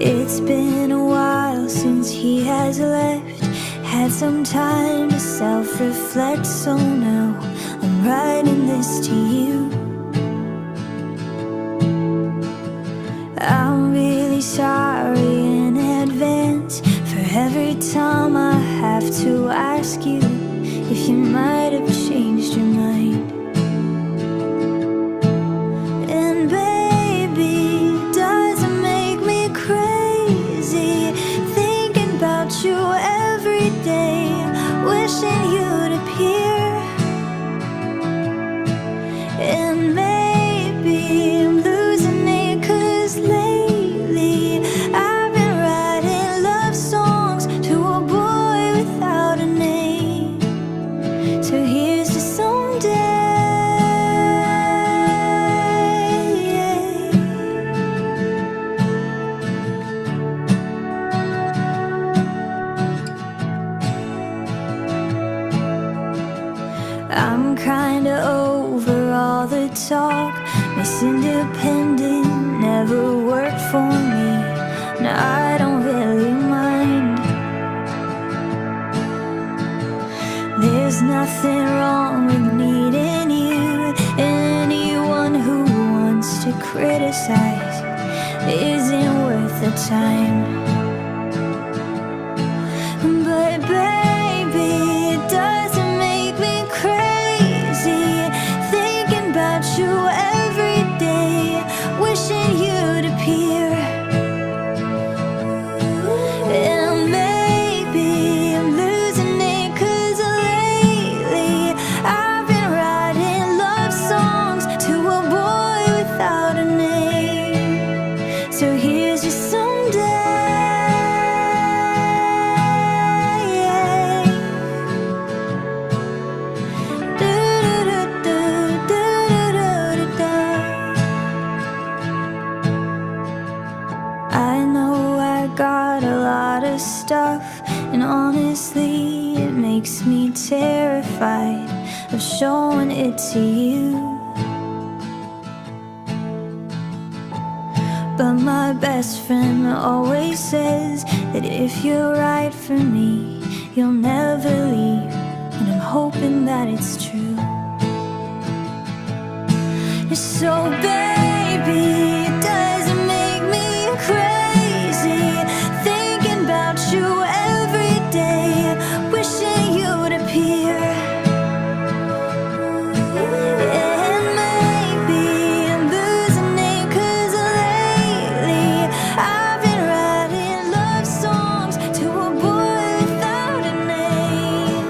It's been a while since he has left. Had some time to self-reflect, so now I'm writing this to you. I'm really sorry in advance for every time I have to ask you if you might have changed your mind. And baby, does it make me crazy thinking about you every day, wishing you'd appear? And maybe I'm losing it 'cause lately I've been writing love songs to a boy without a name. So here's to someday. I'm kinda over all the talk. Miss Independent never worked for me. Now I don't really mind. There's nothing wrong with needing you. Anyone who wants to criticize isn't worth the time. But baby, it doesn't make me crazy thinking about you every day, wishing you'd appear. And maybe I'm losing it 'cause lately I've been writing love songs to a boy without a name. So here's your someday. I know I got a lot of stuff, and honestly it makes me terrified of showing it to you. But my best friend always says that if you're right for me, you'll never leave, and I'm hoping that it's true. So baby, it doesn't make me crazy thinking about you every day, wishing you'd appear. And maybe I'm losing it 'cause lately I've been writing love songs to a boy without a name.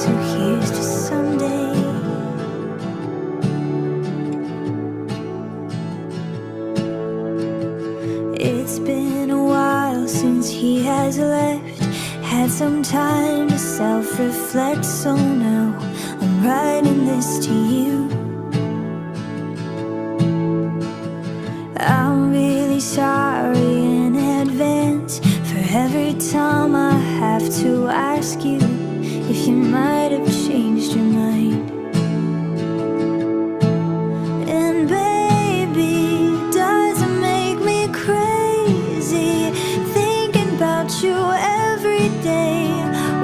So here's to someday. It's been a while since he has left. Had some time to self-reflect, so now I'm writing this to you. I'm really sorry in advance for every time I have to ask you if you might have changed your mind. And baby, does it make me crazy thinking about you every day,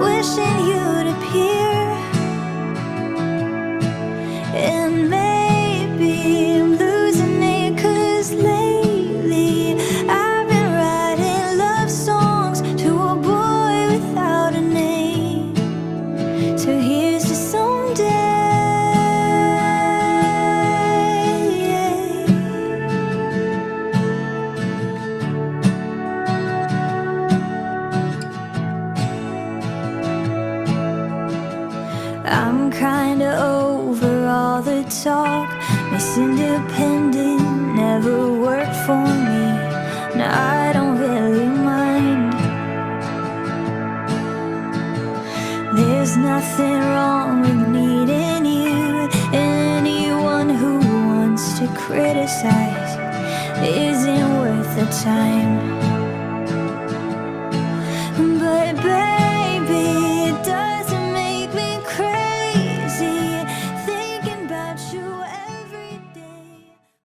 wishing you'd appear? And maybe I'm losing it 'cause lately I've been writing love songs to a boy without a name. So here's to someday. I'm kinda over all the talk. Miss Independent never worked for me. Now I don't really mind. There's nothing wrong with needing you. Anyone who wants to criticize isn't worth the time.